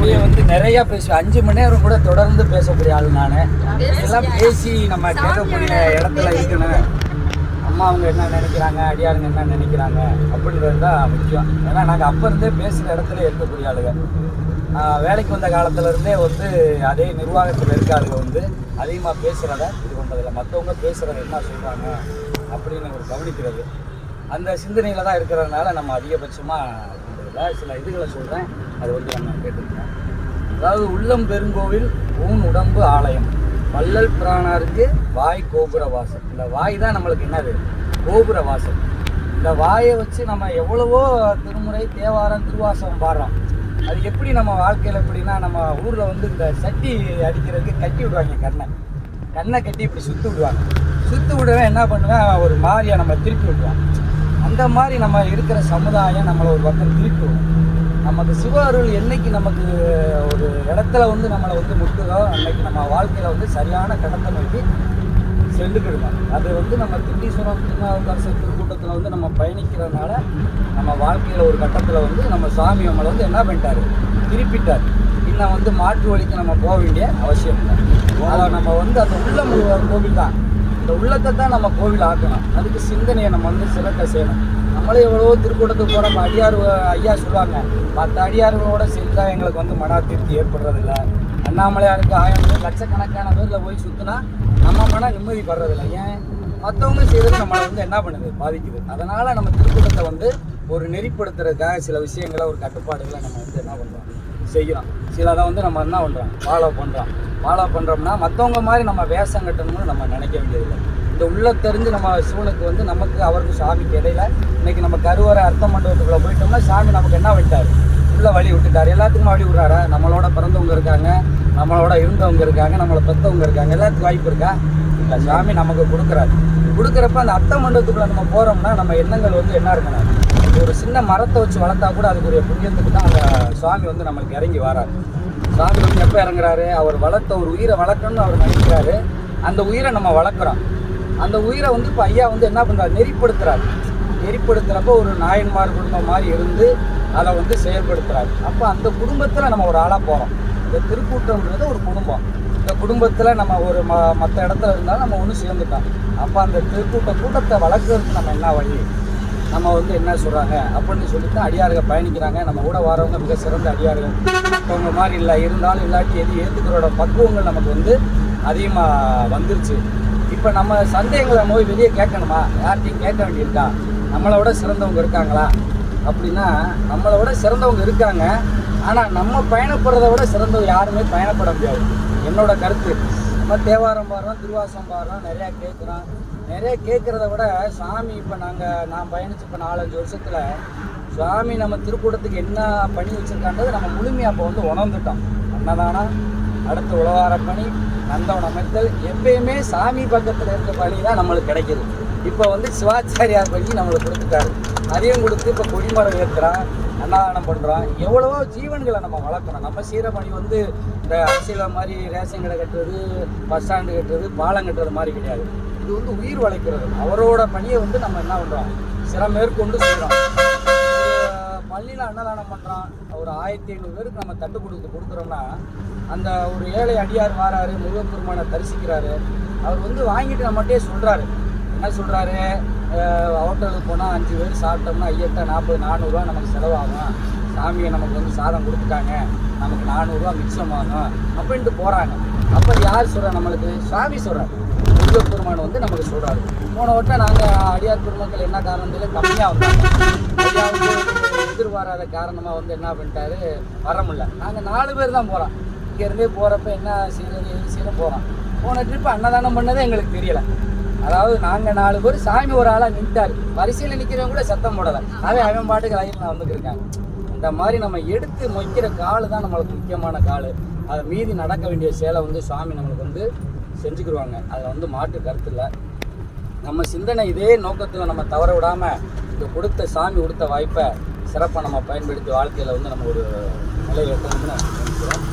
அப்படியே வந்து நிறைய பேசுவேன். 5 மணி நேரம் கூட தொடர்ந்து பேசக்கூடிய ஆள் நான். இதெல்லாம் பேசி நம்ம கேட்கக்கூடிய இடத்துல இருக்கணும். அம்மா அவங்க என்ன நினைக்கிறாங்க, அடியாருங்க என்ன நினைக்கிறாங்க அப்படின்றது தான் முக்கியம். ஏன்னா நாங்கள் அப்போ இருந்தே பேசுகிற இடத்துல இருக்கக்கூடிய ஆளுங்க. வேலைக்கு வந்த காலத்துலேருந்தே வந்து அதே நிர்வாகத்தில் இருக்க ஆளுங்க வந்து அதிகமாக பேசுகிறத இது பண்ணுறதில்ல. மற்றவங்க பேசுகிறத என்ன சொல்கிறாங்க அப்படின்னு ஒரு கவனிக்கிறது அந்த சிந்தனையில் தான் இருக்கிறதுனால நம்ம அதிகபட்சமாக சில இதுகளை சொல்கிறேன். அது வந்து நம்ம கேட்டுருக்கோம். அதாவது உள்ளம் பெருங்கோவில் ஊன் உடம்பு ஆலயம், வள்ளல் பிரானாருக்கு வாய் கோபுர வாசல். இந்த வாய் தான் நம்மளுக்கு என்னது? கோபுர வாசல். இந்த வாயை வச்சு நம்ம எவ்வளவோ திருமுறை, தேவாரம், திருவாசகம் பாடுறோம். அது எப்படி நம்ம வாழ்க்கையில் எப்படின்னா, நம்ம ஊரில் வந்து இந்த சட்டி அடிக்கிறதுக்கு கட்டி விடுவாங்க. கண்ணை கட்டி இப்படி சுற்றி விடுவாங்க. சுற்றி விடுவேன் என்ன பண்ணுவேன், ஒரு மாதிரியை நம்ம திருப்பி விடுவோம். அந்த மாதிரி நம்ம இருக்கிற சமுதாயம் நம்மளை ஒரு பக்கம் திருப்பி விடும். நமக்கு சிவ அருள் என்னைக்கு நமக்கு ஒரு இடத்துல வந்து நம்மளை வந்து முட்டுதோ அன்னைக்கு நம்ம வாழ்க்கையில் வந்து சரியான கடத்தை நோக்கி சென்றுக்கிடுவோம். அது வந்து நம்ம திண்டீஸ்வரம் திருநாவுக்கரசர் திருக்கூட்டத்தில் வந்து நம்ம பயணிக்கிறதுனால நம்ம வாழ்க்கையில் ஒரு கட்டத்தில் வந்து நம்ம சாமி நம்மளை வந்து என்ன பண்ணிட்டாரு, திருப்பிட்டார். இன்னும் வந்து மாற்று வழிக்கு நம்ம போக வேண்டிய அவசியம் இல்லை. அதை நம்ம வந்து அந்த உள்ளம் கோவில் தான், இந்த உள்ளத்தை தான் நம்ம கோவில் ஆக்கணும். அதுக்கு சிந்தனையை நம்ம வந்து சிறக்க செய்யணும். நம்மளே எவ்வளவோ திருக்கூட்டத்துக்கு போகிறோம். அடியார் ஐயா சொல்லுவாங்க, 10 அடியார்களோட சேர்ந்தா எங்களுக்கு வந்து மன திருப்தி ஏற்படுறதில்லை. அண்ணாமலையாருக்கு 1000 லட்சக்கணக்கான பேரில் போய் சுற்றினா நம்ம மன நிம்மதி படுறதில்லை. ஏன்? மற்றவங்க செய்கிறது நம்மளை வந்து என்ன பண்ணுது, பாதிக்குது. அதனால் நம்ம திருக்கூட்டத்தை வந்து ஒரு நெறிப்படுத்துறதுக்காக சில விஷயங்களை, ஒரு கட்டுப்பாடுகளை நம்ம வந்து என்ன பண்ணுறோம், செய்கிறோம். சிலதை வந்து நம்ம என்ன பண்ணுறோம், ஃபாலோ பண்ணுறோம்னா மற்றவங்க மாதிரி நம்ம வேஷம் கட்டணும்னு நம்ம நினைக்க வேண்டியதில்லை. இந்த உள்ள தெரிஞ்சு நம்ம சிவனுக்கு வந்து நமக்கு அவருக்கு சாமிக்கு இடையில இன்னைக்கு நம்ம கருவறை அர்த்த மண்டபத்துக்குள்ளே போயிட்டோம்னா சாமி நமக்கு என்ன விட்டார், உள்ள வழி விட்டுட்டார். எல்லாத்துக்கும் வழி விடுறாரா? நம்மளோட பிறந்தவங்க இருக்காங்க, நம்மளோட இருந்தவங்க இருக்காங்க, நம்மளை பெற்றவங்க இருக்காங்க. எல்லாத்துக்கும் வாய்ப்பு இருக்கா? இல்லை. சாமி நமக்கு கொடுக்குறப்ப அந்த அர்த்த மண்டபத்துக்குள்ளே நம்ம போகிறோம்னா நம்ம எண்ணங்கள் வந்து என்ன இருக்கணும், ஒரு சின்ன மரத்தை வச்சு வளர்த்தா கூட அதுக்குரிய புண்ணியத்துக்கு தான் அந்த சுவாமி வந்து நம்மளுக்கு இறங்கி வரார். சாமி வந்து எப்போ இறங்குறாரு, அவர் வளர்த்த ஒரு உயிரை வளர்க்கணும்னு அவர் நினைக்கிறாரு. அந்த உயிரை நம்ம வளர்க்குறோம். அந்த உயிரை வந்து இப்போ ஐயா வந்து என்ன பண்ணுறாரு, நெறிப்படுத்துகிறப்போ ஒரு நாயன்மார் குடும்பம் மாதிரி இருந்து அதை வந்து செயல்படுத்துகிறாரு. அப்போ அந்த குடும்பத்தில் நம்ம ஒரு ஆளாக போகிறோம். இந்த திருக்கூட்டம்ன்றது ஒரு குடும்பம். இந்த குடும்பத்தில் நம்ம ஒரு மற்ற இடத்துல இருந்தாலும் நம்ம ஒன்று சேர்ந்துட்டோம். அப்போ அந்த கூட்டத்தை வளர்க்குறதுக்கு நம்ம என்ன வழி, நம்ம வந்து என்ன சொல்கிறாங்க அப்படின்னு சொல்லிட்டு அடியார்கள் பயணிக்கிறாங்க. நம்ம கூட வரவங்க மிக சிறந்த அடியார்கள். அவங்க மாதிரி இல்லை இருந்தாலும் இல்லாட்டி எது ஏற்றுக்கிறோட பக்குவங்கள் நமக்கு வந்து அதிகமாக வந்துருச்சு. இப்போ நம்ம சந்தேகங்களை நோய் வெளியே கேட்கணுமா, யார்கிட்டையும் கேட்க வேண்டியிருக்கா? நம்மளோட சிறந்தவங்க இருக்காங்களா அப்படின்னா நம்மளோட சிறந்தவங்க இருக்காங்க. ஆனால் நம்ம பயணப்படுறத விட சிறந்தவங்க யாருமே பயணப்பட முடியாது. என்னோட கருத்து. நம்ம தேவாரம் பாடுறோம், திருவாசம் பாடுறோம், நிறைய கேட்குறத விட சாமி இப்போ நான் பயணிச்சு இப்போ 4-5 வருஷத்தில் சுவாமி நம்ம திருக்கூடத்துக்கு என்ன பண்ணி வச்சுருக்கான்றது நம்ம முழுமையாக அப்போ வந்து உணர்ந்துட்டோம். அன்னதானம், அடுத்து உழவார பணி, நந்தவன மெத்தல், எப்பயுமே சாமி பக்கத்தில் இருக்க பணி தான் நம்மளுக்கு கிடைக்கிது. இப்போ வந்து சிவாச்சாரியார் பணி நம்மளுக்கு கொடுத்துட்டாரு. அதையும் கொடுத்து இப்போ கொடிமரம் ஏற்றுறான், அன்னதானம் பண்ணுறோம். எவ்வளவோ ஜீவன்களை நம்ம வளர்க்கணும். நம்ம செய்கிற பணி வந்து இந்த அரசியல் மாதிரி ரேஷன் கடை கட்டுறது, பஸ் ஸ்டாண்டு கட்டுறது, பாலம் கட்டுறது மாதிரி கிடையாது. இது வந்து உயிர் வளைக்கிறது. அவரோட பணியை வந்து நம்ம என்ன பண்ணுறோம், மேற்கொண்டு செய்கிறோம். பள்ளியில் அன்னதானம் பண்ணுறோம், ஒரு 1500 பேருக்கு நம்ம தட்டு கொடுக்குறோம்னா அந்த ஒரு ஏழை அடியார் வாராரு, முருகப்பெருமானை தரிசிக்கிறாரு. அவர் வந்து வாங்கிட்டு நம்மகிட்டே சொல்கிறாரு, என்ன சொல்கிறாரு, ஹோட்டலுக்கு போனால் 5 பேர் சாப்பிட்டோம்னா 40-400 நமக்கு செலவாகும். சாமியை நமக்கு வந்து சாதம் கொடுத்துட்டாங்க, நமக்கு 400 மிச்சமாகும் அப்படின்ட்டு போகிறாங்க. அப்போ யார் சொல்கிறா, நம்மளுக்கு சுவாமி சொல்கிறார், முருகப்பெருமான் வந்து நமக்கு சொல்கிறாரு. போன வட்டம் நாங்கள் அடியார் பெருமக்கள் என்ன காரணத்திலே கம்மியாக வந்தாங்க. ஐயா வந்து எதிர்பாராத காரணமாக வந்து என்ன பண்ணிட்டாரு, வர முடியல. நாங்கள் 4 பேர் தான் போகிறோம். இங்கேருந்தே போகிறப்ப என்ன செய்கிறது, எது செய்யணும் போகிறோம். போன ட்ரிப்பு அன்னதானம் பண்ணதே எங்களுக்கு தெரியலை. அதாவது நாங்கள் 4 பேர், சாமி ஒரு ஆளாக நின்ட்டார். வரிசையில் நிற்கிறவங்க கூட சத்தம் போடலை. அவன் பாட்டுக்கு லைனில் வந்துருக்காங்க. இந்த மாதிரி நம்ம எடுத்து மொய்க்கிற கால் தான் நம்மளுக்கு முக்கியமான கால். அதை மீறி நடக்க வேண்டிய சேலை வந்து சுவாமி நம்மளுக்கு வந்து செஞ்சுக்கிடுவாங்க. அதில் வந்து மாற்று கருத்து இல்லை. நம்ம சிந்தனை இதே நோக்கத்தில் நம்ம தவற விடாமல் இந்த சாமி கொடுத்த வாய்ப்பை சிறப்பாக நம்ம பயன்படுத்தி வாழ்க்கையில் வந்து நம்ம ஒரு நிலையை எட்டணும்னு நினைக்கிறோம்.